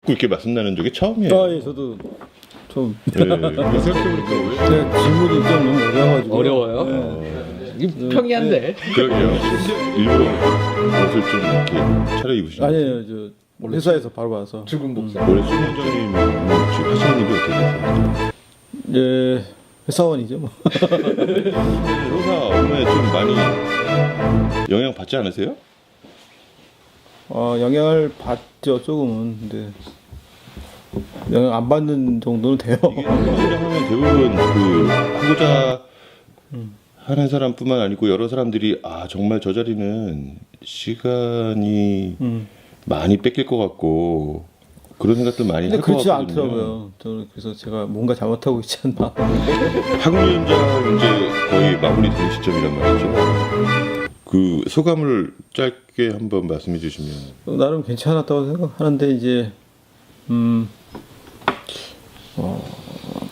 이렇게 말씀 나눈 적이 처음이에요. 아, 예, 저도 좀. 네, 생각해보니까 왜? 네, 질문이 좀 너무 어려워가지고. 어려워요? 네. 이게 평이한데. 그러게요. 일부러 옷을 좀 이렇게 차려입으시는 아니에요, 저 회사에서 바로 와서. 죽은 복사. 원래 수원장님 지금 하시는 일이 어떻게 되세요? 예, 회사원이죠, 뭐. 회사 업무에 좀 많이 영향 받지 않으세요? 영향을 받죠, 조금은. 근데 영향 안 받는 정도는 돼요. 이게 수원장 하면 대부분 그 하고자 하는 사람뿐만 아니고 여러 사람들이 아 정말 저 자리는 시간이 많이 뺏길 것 같고 그런 생각들 많이 근데 할 것 그렇지 같거든요. 않더라고요. 저는 그래서 제가 뭔가 잘못하고 있지 않나. 학문위원장 이제 거의 마무리되는 시점이란 말이죠. 그 소감을 짧게 한번 말씀해 주시면. 나름 괜찮았다고 생각하는데 이제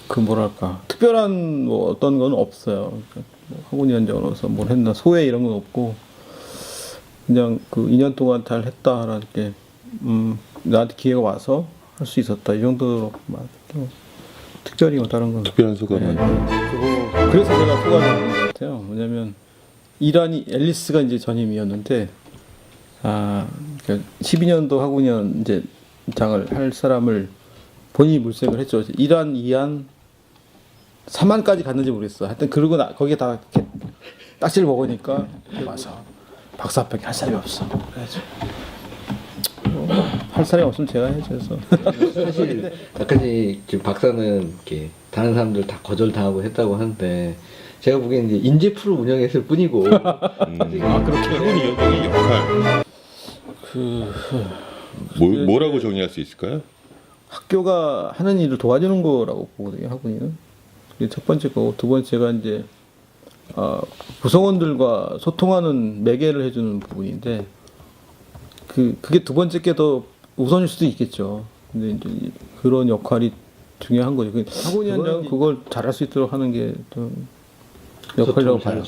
그 뭐랄까 특별한 뭐 어떤 건 없어요. 그러니까 뭐 학원위원장으로서 뭘 했나 소회 이런 건 없고 그냥 그 2년 동안 잘 했다라는 게 나한테 기회가 와서 할 수 있었다 이 정도로 좀 특별히 뭐 다른 건 특별한 소감은 그거 그래서 제가 소감이 없는 것 같아요. 왜냐면 이란이 앨리스가 이제 전임이었는데 그러니까 12년도 학원위원 이제 장을 할 사람을 본인이 물색을 했죠. 이란, 이안, 3안까지 갔는지 모르겠어. 하여튼 그러고 거기에 다 이렇게 딱지를 먹으니까 와서 박사 앞에 할 사람이 없어. 그래가지고 할 사람이 없으면 제가 해줘서. 사실 아까 지금 박사는 이렇게 다른 사람들 다 거절당하고 했다고 하는데 제가 보기엔 이제 인재풀을 운영했을 뿐이고. 그렇게 학문위원장의 역할 뭐라고 정의할 수 있을까요? 학교가 하는 일을 도와주는 거라고 보거든요. 학원이는. 그게 첫 번째 거고 두 번째가 이제 구성원들과 소통하는 매개를 해주는 부분인데 그게 두 번째 게 더 우선일 수도 있겠죠. 근데 이제 그런 역할이 중요한 거죠. 학원위원장은 그걸 잘할 수 있도록 하는 게 좀 역할이라고 봐요.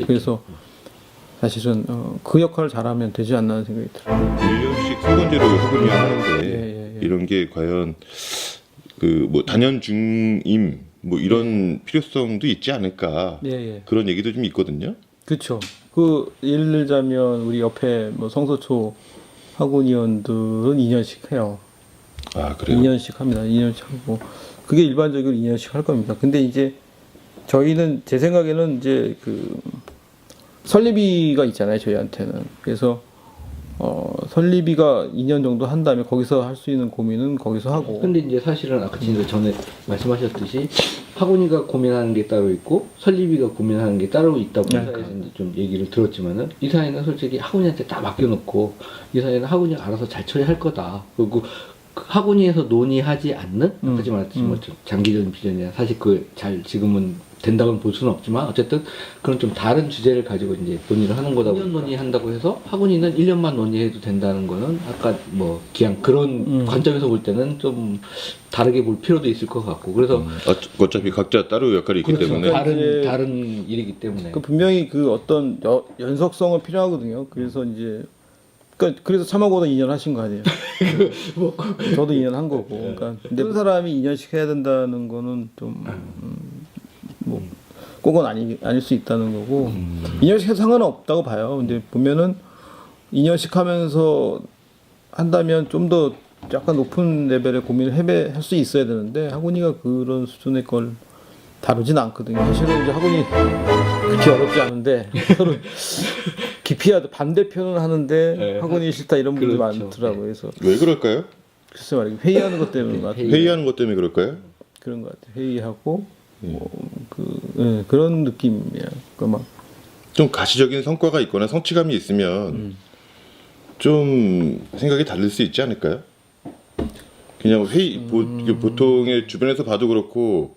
그래서 사실은 그 역할을 잘하면 되지 않나 하는 생각이 들어요. 1년씩 3번제로 학문위원 하는데 이런 게 과연 그 뭐 단연 중임 뭐 이런 필요성도 있지 않을까 그런 얘기도 좀 있거든요. 그렇죠. 그 예를 들자면 우리 옆에 뭐 성서초 학원위원들은 2년씩 해요. 아 그래요? 2년씩 합니다. 2년씩 하고 그게 일반적으로 2년씩 할 겁니다. 근데 이제 저희는 제 생각에는 이제 그 설립비가 있잖아요. 저희한테는. 그래서 설립비가 2년 정도 한 다음에 거기서 할 수 있는 고민은 거기서 하고. 근데 이제 사실은 아까 진짜 전에 말씀하셨듯이 학원이가 고민하는 게 따로 있고 설립이가 고민하는 게 따로 있다고 회사에서 이제 좀 얘기를 들었지만은 이 사회는 솔직히 학원이한테 다 맡겨놓고 이 사회는 학원이 알아서 잘 처리할 거다. 그리고 그 학원위에서 논의하지 않는 아까 말했듯이 뭐 장기적인 비전이나 사실 그 잘 지금은 된다고는 볼 수는 없지만 어쨌든 그런 좀 다른 주제를 가지고 이제 논의를 하는 거다. 1년 논의한다고 해서 학원위는 1년만 논의해도 된다는 거는 아까 뭐 그냥 그런 관점에서 볼 때는 좀 다르게 볼 필요도 있을 것 같고 그래서 어차피 각자 따로 역할이 있기 그렇죠. 때문에 다른 일이기 때문에 분명히 그 어떤 연속성은 필요하거든요. 그래서 이제 그래서 참하고도 2년 하신 거 아니에요? 저도 2년 한 거고. 그러니까 근데 그 사람이 2년씩 해야 된다는 거는 좀 뭐 꼭은 아닐 수 있다는 거고 2년씩 해도 상관은 없다고 봐요. 근데 보면은 2년씩 하면서 한다면 좀 더 약간 높은 레벨의 고민을 할 수 있어야 되는데 학원이가 그런 수준의 걸 다루진 않거든요. 사실은 이제 학원이 그렇게 어렵지 않은데 서로 기피하다 반대편은 하는데 학원이 싫다 이런 분들이 많더라고요. 그래서 왜 그럴까요? 글쎄 말이에요. 회의하는 것 때문에 회의하는 것 때문에 그럴까요? 그런 것 같아요. 회의하고 그런 느낌이야. 그러니까 좀 가시적인 성과가 있거나 성취감이 있으면 좀 생각이 다를 수 있지 않을까요? 그냥 보통의 주변에서 봐도 그렇고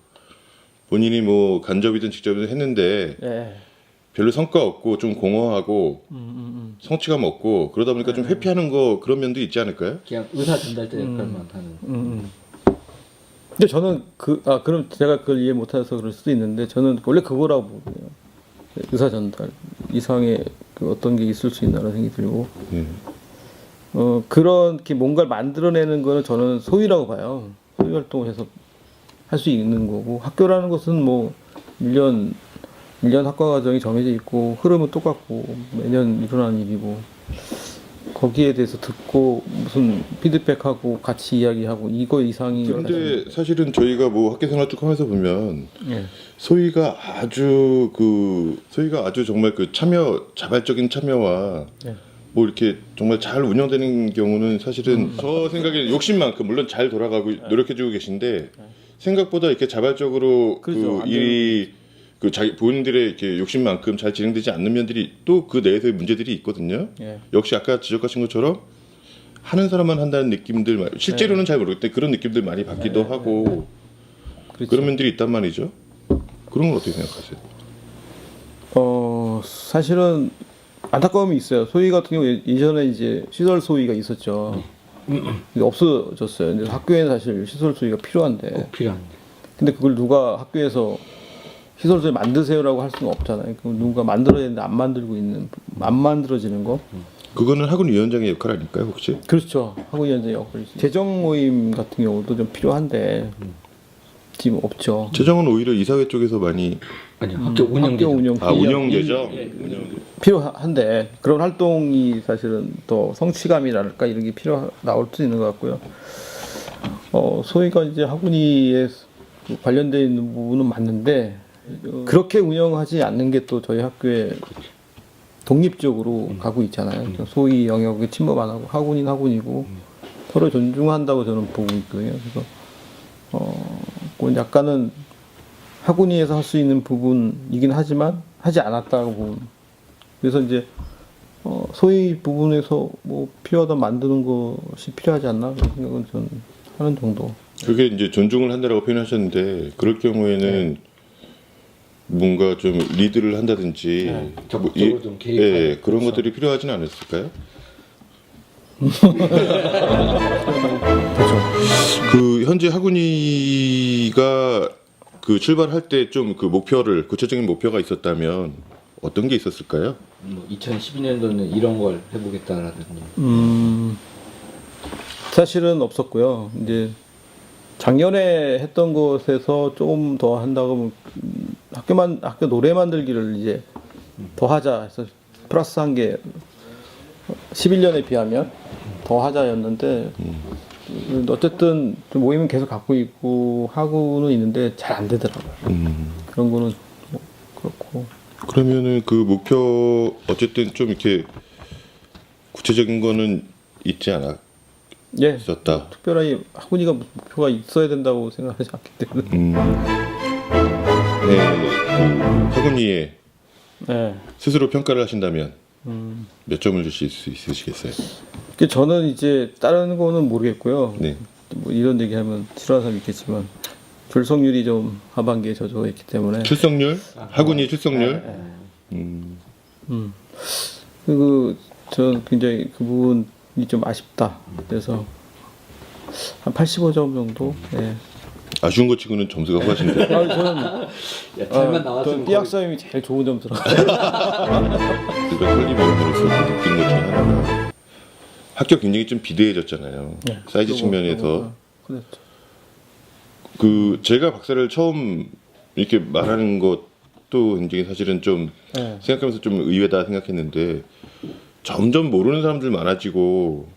본인이 뭐 간접이든 직접이든 했는데 별로 성과 없고 좀 공허하고 성취감 없고 그러다 보니까 좀 회피하는 거 그런 면도 있지 않을까요? 그냥 의사 전달자 역할만 하는. 근데 저는 그럼 제가 그걸 이해 못해서 그럴 수도 있는데 저는 원래 그거라고 보거든요. 의사 전달 이상의 그 어떤 게 있을 수 있나라는 생각이 들고 그렇게 뭔가를 만들어내는 거는 저는 소위라고 봐요. 소위 활동을 해서 할 수 있는 거고 학교라는 것은 뭐 1년 학과 과정이 정해져 있고 흐름은 똑같고 매년 일어나는 일이고 거기에 대해서 듣고 무슨 피드백하고 같이 이야기하고 이거 이상이 그런데 사실은 저희가 뭐 학교 생활 쭉 하면서 보면 예. 소희가 아주 정말 그 자발적인 참여와 예. 뭐 이렇게 정말 잘 운영되는 경우는 사실은 저 생각에 욕심만큼 물론 잘 돌아가고 노력해주고 계신데 생각보다 이렇게 자발적으로 그렇죠. 그 안 일이 그 자기 본인들의 이렇게 욕심만큼 잘 진행되지 않는 면들이 또 그 내에서의 문제들이 있거든요. 예. 역시 아까 지적하신 것처럼 하는 사람만 한다는 느낌들 실제로는 잘 모르겠는데 그런 느낌들 많이 받기도 하고 그렇죠. 그런 면들이 있단 말이죠. 그런 건 어떻게 생각하세요? 사실은 안타까움이 있어요. 소위 같은 경우 예전에 이제 시설 소위가 있었죠. 근데 없어졌어요. 근데 학교에는 사실 시설 소위가 필요한데. 꼭 필요한데. 근데 그걸 누가 학교에서 시설 소위 만드세요라고 할 수는 없잖아요. 그럼 누가 만들어야 되는데 안 만들어지는 거. 그거는 학원위원장의 역할 아닐까요, 혹시? 그렇죠. 학원위원장 역할이지. 재정 모임 같은 경우도 좀 필요한데 지금 없죠. 재정은 오히려 이사회 쪽에서 많이 아니요, 학교 운영. 학교 운영 운영되죠. 필요한데 그런 활동이 사실은 더 성취감이랄까 이런 게 나올 수 있는 것 같고요. 소위가 이제 학원위에 관련되어 있는 부분은 맞는데 그렇게 운영하지 않는 게 또 저희 학교에 독립적으로 가고 있잖아요. 소위 영역에 침범 안 하고 학원인 학원이고 서로 존중한다고 저는 보고 있거든요. 그래서 그건 약간은 학원위에서 할 수 있는 부분이긴 하지만 하지 않았다고 보면 그래서 이제 소위 부분에서 뭐 필요하다 만드는 것이 필요하지 않나 그런 생각은 저는 하는 정도. 그게 이제 존중을 한다라고 표현하셨는데 그럴 경우에는 뭔가 좀 리드를 한다든지 적극적으로 좀 개입하는 예, 그런 것들이 필요하지는 않았을까요? 그 현재 학원위가 그 출발할 때 좀 그 목표를 구체적인 목표가 있었다면 어떤 게 있었을까요? 뭐 2012년도는 이런 걸 해보겠다라든지. 사실은 없었고요. 이제 작년에 했던 것에서 조금 더 한다고 하면 학교 노래 만들기를 이제 더 하자 해서 플러스 한 게 11년에 비하면 더 하자였는데 어쨌든 좀 모임은 계속 갖고 있고 하고는 있는데 잘 안 되더라고요. 그런 거는 뭐 그렇고. 그러면은 그 목표 어쨌든 좀 이렇게 구체적인 거는 있지 않았었다. 예. 특별하게 학원이가 무슨 목표가 있어야 된다고 생각하지 않기 때문에. 네, 그 학원위에 네. 스스로 평가를 하신다면 몇 점을 주실 수 있으시겠어요? 저는 이제 다른 거는 모르겠고요. 네. 뭐 이런 얘기하면 싫어하는 사람 있겠지만 출석률이 좀 하반기에 저조했기 때문에. 출석률? 학원위 출석률? 그리고 저는 굉장히 그 부분이 좀 아쉽다. 그래서 한 85점 정도. 예. 아쉬운 것 치고는 점수가 후하신데. 저는 야, 잘만 나왔으면 저는 띠학사님이 제일 좋은 점 들어요. 그러니까 설립위원으로서 느낀 것 중에 하나가 학교 굉장히 좀 비대해졌잖아요. 네. 사이즈 측면에서. 그렇죠. 그 제가 박사를 처음 이렇게 말하는 것도 굉장히 사실은 좀 네. 생각하면서 좀 의외다 생각했는데 점점 모르는 사람들 많아지고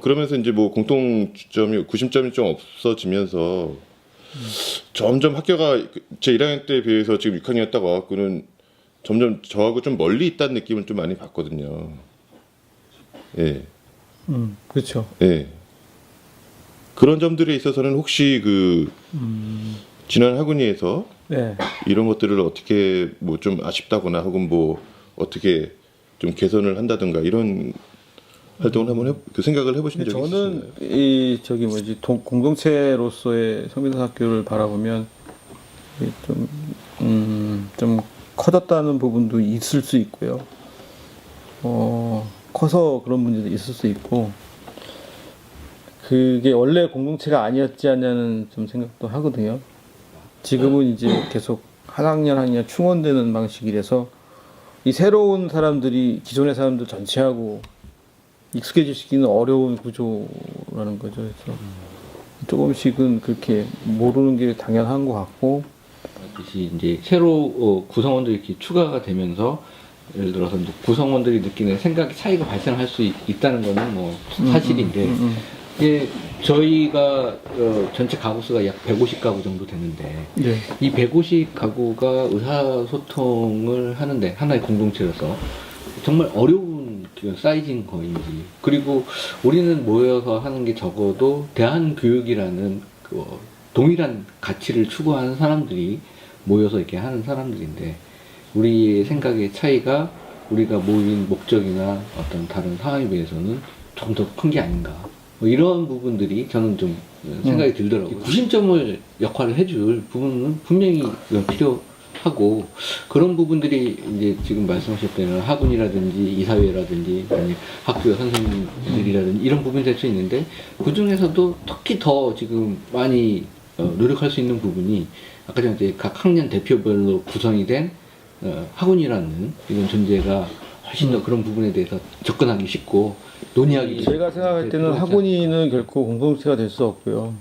그러면서 이제 뭐 공통점이 구심점이 좀 없어지면서 점점 학교가 제 1학년 때 비해서 지금 6학년 딱 와갖고는 점점 저하고 좀 멀리 있다는 느낌을 좀 많이 받거든요. 예. 그렇죠. 예. 그런 점들에 있어서는 혹시 그 지난 학원위에서 네. 이런 것들을 어떻게 뭐 좀 아쉽다거나 혹은 뭐 어떻게 좀 개선을 한다든가 이런 활동을 한번 그 생각을 해보신 적이 있으신가요? 저는 이 저기 뭐지 공동체로서의 성민학교를 바라보면 좀 커졌다는 부분도 있을 수 있고요. 커서 그런 문제도 있을 수 있고 그게 원래 공동체가 아니었지 않냐는 좀 생각도 하거든요. 지금은 이제 계속 한 학년 충원되는 방식이라서 이 새로운 사람들이 기존의 사람들 전체하고 익숙해지기는 어려운 구조라는 거죠. 그래서 조금씩은 그렇게 모르는 게 당연한 것 같고. 뜻이 이제 새로 구성원들이 이렇게 추가가 되면서 예를 들어서 이제 구성원들이 느끼는 생각 차이가 발생할 수 있다는 거는 뭐 사실인데 이게 저희가 전체 가구 수가 약 150가구 정도 되는데 네. 이 150가구가 의사소통을 하는데 하나의 공동체로서 정말 어려운 사이즈인 거인지 그리고 우리는 모여서 하는 게 적어도 대한교육이라는 그 동일한 가치를 추구하는 사람들이 모여서 이렇게 하는 사람들인데 우리의 생각의 차이가 우리가 모인 목적이나 어떤 다른 상황에 비해서는 좀 더 큰 게 아닌가 뭐 이런 부분들이 저는 좀 생각이 들더라고요. 구심점을 역할을 해줄 부분은 분명히 필요하고 그런 부분들이 이제 지금 말씀하셨던 학원이라든지 이사회라든지 아니 학교 선생님들이라든지 이런 부분이 될 수 있는데 그 중에서도 특히 더 지금 많이 노력할 수 있는 부분이 아까 전에 이제 각 학년 대표별로 구성이 된 학원이라는 이런 존재가 훨씬 더 그런 부분에 대해서 접근하기 쉽고 논의하기 제가 생각할 때는 학원이는 결코 공동체가 될 수 없고요.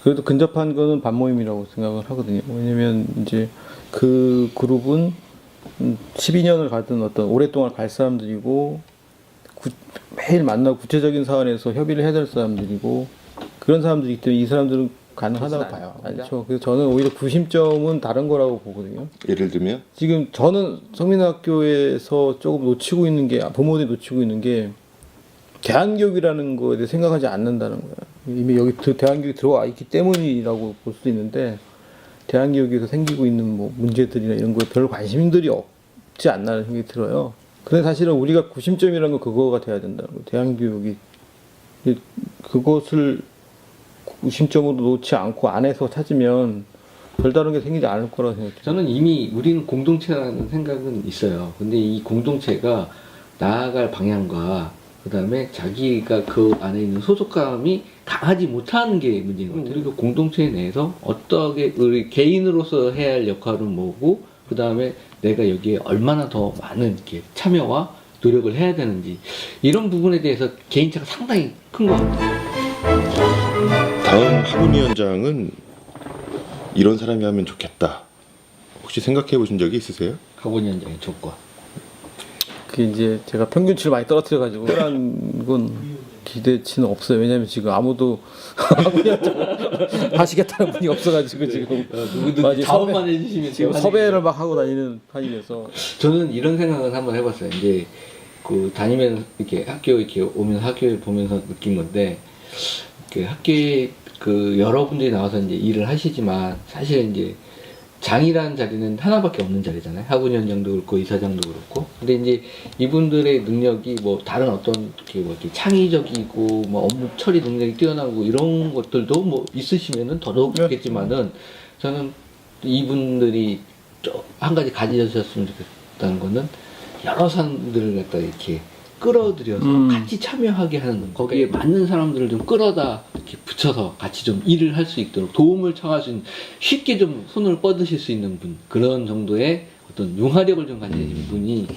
그래도 근접한 거는 반모임이라고 생각을 하거든요. 왜냐면 이제 그 그룹은 12년을 가든 어떤 오랫동안 갈 사람들이고 매일 만나고 구체적인 사안에서 협의를 해야 될 사람들이고 그런 사람들이기 때문에 이 사람들은 가능하다고 봐요. 그렇죠. 그래서 저는 오히려 구심점은 다른 거라고 보거든요. 예를 들면 지금 저는 성민학교에서 조금 놓치고 있는 게 부모들이 놓치고 있는 게 대안교육이라는 거에 대해 생각하지 않는다는 거예요. 이미 여기 대안교육이 들어와 있기 때문이라고 볼 수도 있는데 대안교육에서 생기고 있는 뭐 문제들이나 이런 거에 별 관심들이 없지 않나는 생각이 들어요. 근데 사실은 우리가 구심점이라는 건 그거가 돼야 된다는 거예요. 대안교육이 그것을 구심점으로 놓지 않고 안에서 찾으면 별다른 게 생기지 않을 거라고 생각해요. 저는 이미 우리는 공동체라는 생각은 있어요. 근데 이 공동체가 나아갈 방향과 그 다음에 자기가 그 안에 있는 소속감이 강하지 못하는 게 문제인 것 같아요. 그리고 공동체 내에서 어떻게 우리 개인으로서 해야 할 역할은 뭐고 그 다음에 내가 여기에 얼마나 더 많은 이렇게 참여와 노력을 해야 되는지 이런 부분에 대해서 개인차가 상당히 큰 것 같아요. 다음 학원위원장은 이런 사람이 하면 좋겠다. 혹시 생각해 보신 적이 있으세요? 학원위원장의 조건. 그 이제 제가 평균치를 많이 떨어뜨려가지고 그런 건 기대치는 없어요. 왜냐면 지금 아무도 하시겠다는 분이 없어가지고 지금 누구든 자원만 해주시면 지금 섭외를 막 하고 다니면서 저는 이런 생각을 한번 해봤어요. 이제 그 다니면서 이렇게 학교 이렇게 오면서 학교에 보면서 느낀 건데 그 학교에 그 여러분들이 나와서 이제 일을 하시지만 사실 이제 장이라는 자리는 하나밖에 없는 자리잖아요. 학원위원장도 그렇고 이사장도 그렇고. 근데 이제 이분들의 능력이 뭐 다른 어떤 이렇게 창의적이고 뭐 업무 처리 능력이 뛰어나고 이런 것들도 뭐 있으시면은 더더욱 좋겠지만은 저는 이분들이 한 가지 가지셨으면 좋겠다는 거는 여러 사람들을 갖다 이렇게 끌어들여서 같이 참여하게 하는 거기에 맞는 사람들을 좀 끌어다 이렇게 붙여서 같이 좀 일을 할 수 있도록 도움을 청할 수 있는 쉽게 좀 손을 뻗으실 수 있는 분 그런 정도의 어떤 융화력을 좀 가진 분이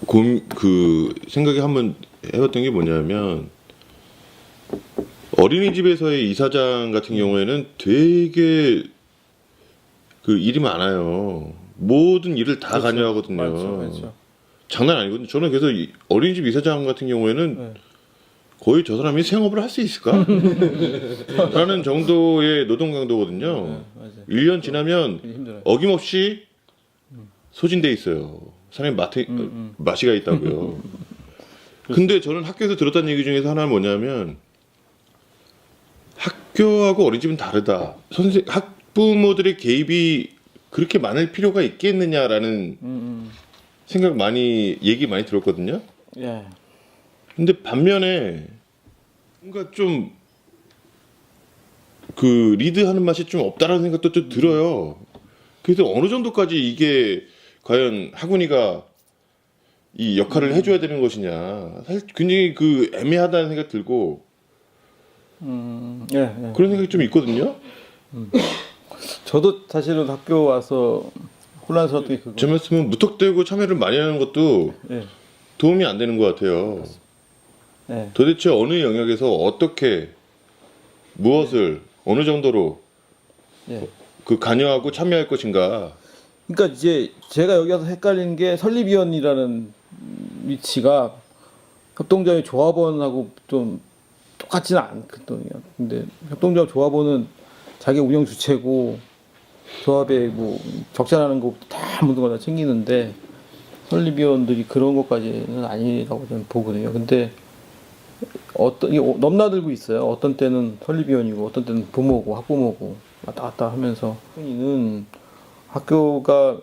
그런 그 생각이 한번 해봤던 게 뭐냐면 어린이집에서의 이사장 같은 경우에는 되게 그 일이 많아요. 모든 일을 다 그렇죠. 관여하거든요. 맞죠. 장난 아니거든요. 저는 그래서 어린이집 이사장 같은 경우에는 거의 저 사람이 생업을 할 수 있을까? 라는 정도의 노동 강도거든요. 1년 지나면 어김없이 소진돼 있어요. 사람이 마시가 있다고요. 근데 저는 학교에서 들었던 얘기 중에서 하나는 뭐냐면 학교하고 어린이집은 다르다. 학부모들의 개입이 그렇게 많을 필요가 있겠느냐라는 생각 얘기 많이 들었거든요. 예. 근데 반면에 뭔가 좀 그 리드하는 맛이 좀 없다라는 생각도 좀 들어요. 그래서 어느 정도까지 이게 과연 학원이가 이 역할을 해줘야 되는 것이냐 사실 굉장히 그 애매하다는 생각 들고 예. 그런 생각이 좀 있거든요. 저도 사실은 학교 와서 혼란스러웠던 게 그거. 제 말씀은 무턱대고 참여를 많이 하는 것도 예. 도움이 안 되는 것 같아요. 예. 도대체 어느 영역에서 어떻게 무엇을 어느 정도로 예. 그 관여하고 참여할 것인가. 그러니까 이제 제가 여기 와서 헷갈리는 게 설립위원이라는 위치가 협동조합의 조합원하고 좀 똑같지는 않거든요. 근데 협동조합 조합원은 자기 운영 주체고 조합에 뭐 적자나는 것부터 다 모든 걸 다 챙기는데 설립위원들이 그런 것까지는 아니라고 저는 보거든요. 근데 이게 넘나들고 있어요. 어떤 때는 설립위원이고 어떤 때는 부모고 학부모고 왔다 갔다 하면서 이는 학교가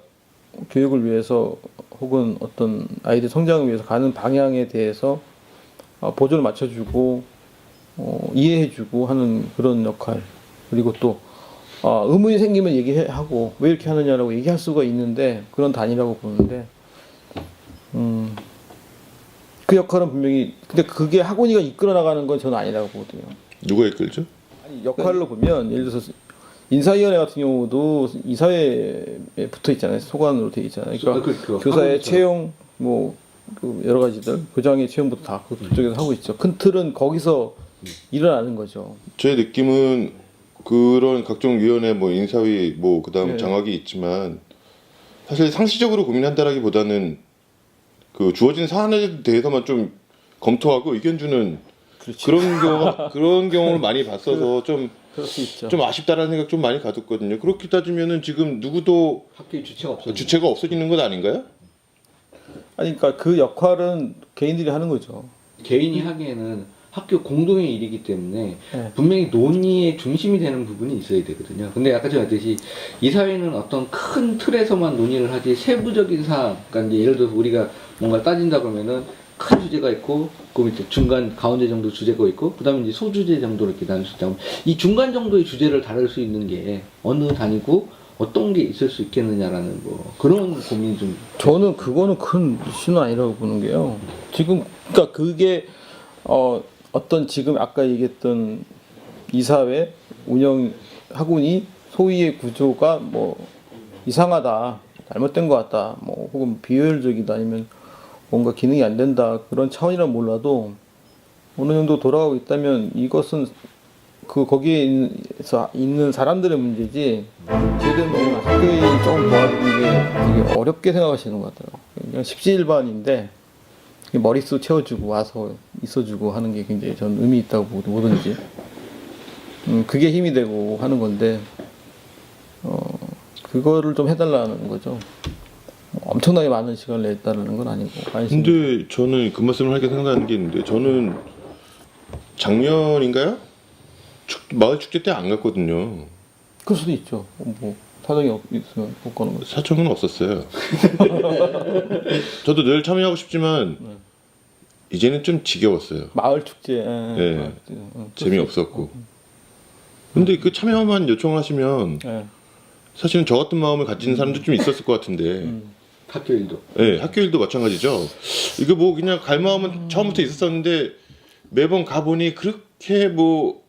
교육을 위해서 혹은 어떤 아이들 성장을 위해서 가는 방향에 대해서 보조를 맞춰주고 이해해주고 하는 그런 역할. 그리고 또 의문이 생기면 얘기하고 왜 이렇게 하느냐라고 얘기할 수가 있는데 그런 단위라고 보는데 그 역할은 분명히 근데 그게 학원이가 이끌어 나가는 건 저는 아니라고 보거든요. 누가 이끌죠? 아니, 역할로 보면 예를 들어서 인사위원회 같은 경우도 이사회에 붙어 있잖아요. 소관으로 돼 있잖아요. 그러니까 교사의 채용 뭐 그 여러 가지들 교장의 채용부터 다 그쪽에서 하고 있죠. 큰 틀은 거기서 일어나는 거죠. 제 느낌은 그런 각종 위원회 뭐 인사위 뭐 그다음 네. 장학이 있지만 사실 상시적으로 고민한다라기보다는 그 주어진 사안에 대해서만 좀 검토하고 의견 주는 그렇지. 그런 경우를 많이 봤어서 좀 그럴 수 있죠. 아쉽다라는 생각 좀 많이 가졌거든요. 그렇게 따지면은 지금 누구도 학교의 주체가 없어. 주체가 없어지는 것 아닌가요? 아니 그러니까 그 역할은 개인들이 하는 거죠. 개인이 하기에는 학교 공동의 일이기 때문에 네. 분명히 논의의 중심이 되는 부분이 있어야 되거든요. 근데 아까 제가 말했듯이 이 사회는 어떤 큰 틀에서만 논의를 하지 세부적인 사항, 그러니까 이제 예를 들어서 우리가 뭔가 따진다 그러면은 큰 주제가 있고 그 밑에 중간 가운데 정도 주제가 있고 그다음에 이제 소주제 정도로 이렇게 나눌 수 있다면 이 중간 정도의 주제를 다룰 수 있는 게 어느 단위고 어떤 게 있을 수 있겠느냐라는 뭐 그런 고민이 좀 저는 그거는 큰 이슈는 아니라고 보는 게요. 지금 그러니까 그게 어떤 지금 아까 얘기했던 이사회 운영 학원이 소위의 구조가 뭐 이상하다, 잘못된 것 같다, 뭐 혹은 비효율적이다 아니면 뭔가 기능이 안 된다 그런 차원이란 몰라도 어느 정도 돌아가고 있다면 이것은 그 거기에 있는 사람들의 문제지 제대로 학교에 조금 도와주는 게 되게 어렵게 생각하시는 것 같아요. 그냥 십시일반인데 머릿수 채워주고 와서 있어주고 하는 게 굉장히 전 의미 있다고 보거든요. 뭐든지 그게 힘이 되고 하는 건데 그거를 좀 해달라는 거죠. 엄청나게 많은 시간을 냈다는 건 아니고. 근데 저는 그 말씀을 하게 생각하는 게 있는데 저는 작년인가요? 마을 축제 때 안 갔거든요. 그럴 수도 있죠. 뭐 사정이 있으면 못 가는 거죠. 사정은 없었어요. 저도 늘 참여하고 싶지만 이제는 좀 지겨웠어요. 마을 축제. 네. 마을 축제. 재미없었고. 근데 그 참여만 요청하시면 네. 사실은 저 같은 마음을 가진 사람도 좀 있었을 것 같은데 학교 일도 네, 학교 일도 마찬가지죠. 이거 뭐 그냥 갈 마음은 처음부터 있었었는데 매번 가보니 그렇게 뭐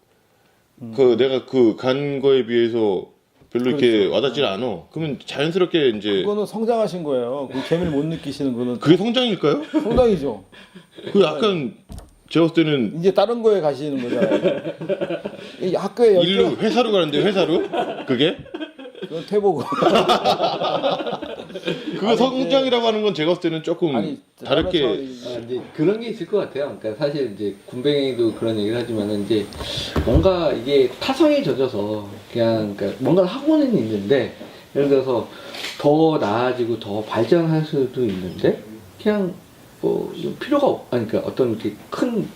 그 내가 그 간 거에 비해서 별로 이렇게 그렇죠. 와닿질 않아. 그러면 자연스럽게 이제 그거는 성장하신 거예요. 그 재미를 못 느끼시는 거는 그게 성장일까요? 성장이죠. 그 약간 제가 봤을 때는 이제 다른 거에 가시는 거잖아요. 이 학교에 일로 회사로 가는데 회사로? 그게? 그건 퇴보고. 그거 성장이라고 하는 건 제가 봤을 때는 조금 아니, 다르게 이제 그런 게 있을 것 같아요. 그러니까 사실 이제 군뱅이도 그런 얘기를 하지만은 이제 뭔가 이게 타성에 젖어서 그냥 그러니까 뭔가 하고는 있는데 예를 들어서 더 나아지고 더 발전할 수도 있는데 그냥 뭐 필요가 아니 그러니까 어떤 이렇게 큰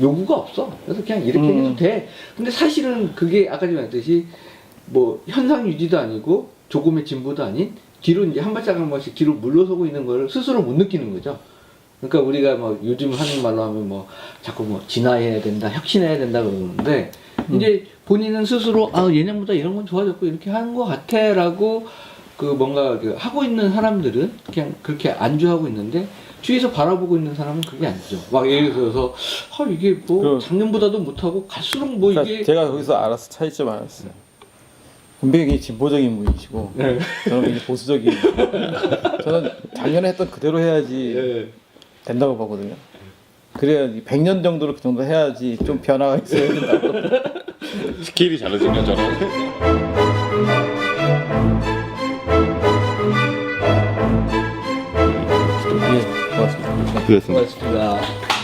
요구가 없어. 그래서 그냥 이렇게 해도 돼. 근데 사실은 그게 아까 전에 말했듯이 뭐 현상 유지도 아니고 조금의 진보도 아닌 뒤로 이제 한 발짝 한 번씩 뒤로 물러서고 있는 거를 스스로 못 느끼는 거죠. 그러니까 우리가 뭐 요즘 하는 말로 하면 뭐 자꾸 뭐 진화해야 된다, 혁신해야 된다 그러는데 이제 본인은 스스로 아 예년보다 이런 건 좋아졌고 이렇게 하는 것 같아라고 그 뭔가 그 하고 있는 사람들은 그냥 그렇게 안주하고 있는데 뒤에서 바라보고 있는 사람은 그게 아니죠. 막 예를 들어서 아 이게 뭐 작년보다도 못하고 갈수록 뭐 그러니까 이게 제가 거기서 알았어 차이점 알았어요. 군백이 굉장히 진보적인 분이시고 네. 저는 굉장히 보수적인. 저는 작년에 했던 그대로 해야지 예. 된다고 보거든요. 그래야 100년 정도로 그 정도 해야지 좀 변화가 있어야 된다고. 스케일이 다르신 거잖아. 예, 고맙습니다. 그렇습니다. 고맙습니다.